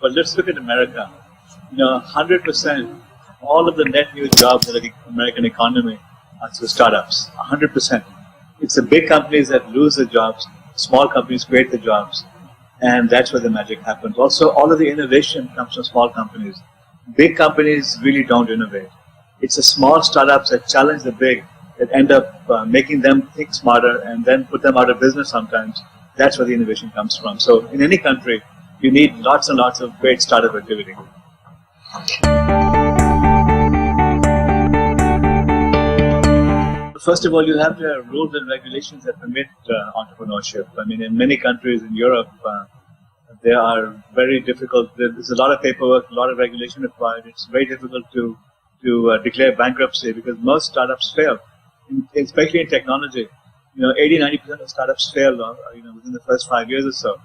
but let's look at America. 100%, all of the net new jobs in the American economy are through startups. 100%. It's the big companies that lose the jobs, small companies create the jobs, and that's where the magic happens. Also, all of the innovation comes from small companies. Big companies really don't innovate. It's the small startups that challenge the big, that end up making them think smarter and then put them out of business sometimes. That's where the innovation comes from. So in any country, you need lots and lots of great startup activity. First of all, you have to have rules and regulations that permit entrepreneurship. I mean, in many countries in Europe, they are very difficult. There's a lot of paperwork, a lot of regulation required. It's very difficult to declare bankruptcy because most startups fail, especially in technology. 80-90% of startups fail within the first 5 years or so.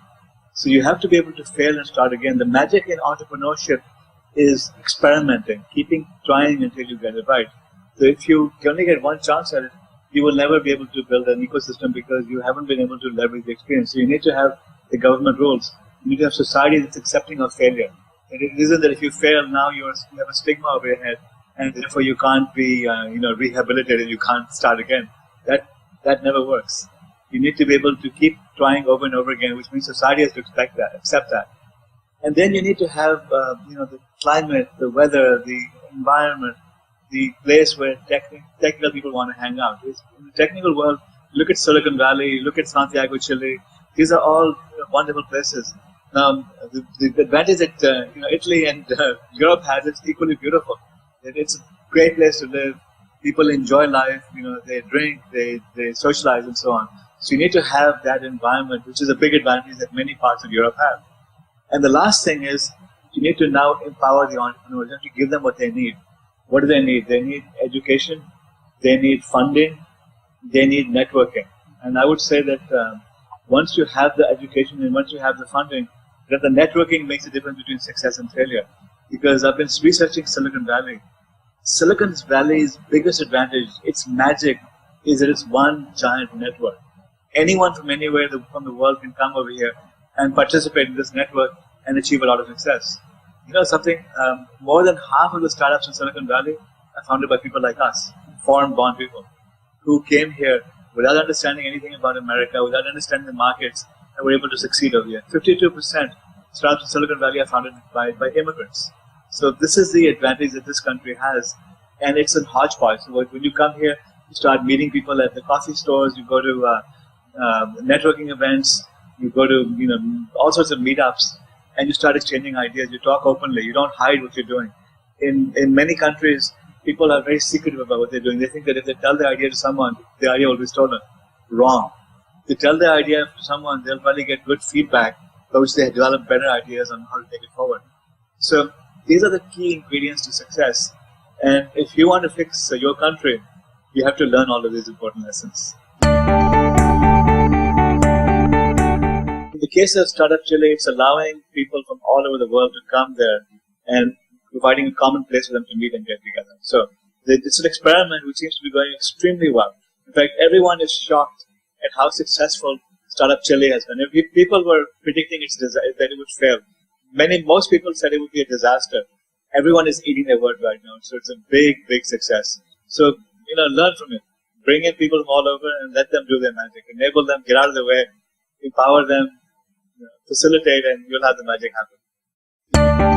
So you have to be able to fail and start again. The magic in entrepreneurship is experimenting, trying until you get it right. So if you only get one chance at it, you will never be able to build an ecosystem because you haven't been able to leverage the experience. So you need to have the government rules. You need to have society that's accepting of failure. And it isn't that if you fail now, you have a stigma over your head, and therefore you can't be rehabilitated. You can't start again. That never works. You need to be able to keep trying over and over again, which means society has to accept that. And then you need to have the climate, the weather, the environment, the place where technical people want to hang out. In the technical world, look at Silicon Valley, look at Santiago, Chile. These are all wonderful places. The advantage that Italy and Europe has, it's equally beautiful. It's a great place to live. People enjoy life. They drink, they socialize, and so on. So you need to have that environment, which is a big advantage that many parts of Europe have. And the last thing is, you need to now empower the entrepreneurs. You have to give them what they need. What do they need? They need education, they need funding, they need networking. And I would say that once you have the education and once you have the funding, then the networking makes a difference between success and failure. Because I've been researching Silicon Valley. Silicon Valley's biggest advantage, its magic, is that it's one giant network. Anyone from anywhere from the world can come over here and participate in this network and achieve a lot of success. More than half of the startups in Silicon Valley are founded by people like us, foreign-born people, who came here without understanding anything about America, without understanding the markets, and were able to succeed over here. 52% startups in Silicon Valley are founded by immigrants. So this is the advantage that this country has, and it's a hodgepodge. So when you come here, you start meeting people at the coffee stores, you go to networking events, you go to all sorts of meetups, and you start exchanging ideas. You talk openly. You don't hide what you're doing. In many countries, people are very secretive about what they're doing. They think that if they tell their idea to someone, the idea will be stolen. Wrong. If they tell their idea to someone, they'll probably get good feedback, by which they develop better ideas on how to take it forward. So these are the key ingredients to success. And if you want to fix your country, you have to learn all of these important lessons. In the case of Startup Chile, it's allowing people from all over the world to come there and providing a common place for them to meet and get together. So it's an experiment which seems to be going extremely well. In fact, everyone is shocked at how successful Startup Chile has been. If people were predicting that it would fail, most people said it would be a disaster. Everyone is eating their word right now. So it's a big, big success. So, learn from it. Bring in people from all over and let them do their magic. Enable them, get out of the way, empower them, facilitate, and you'll have the magic happen.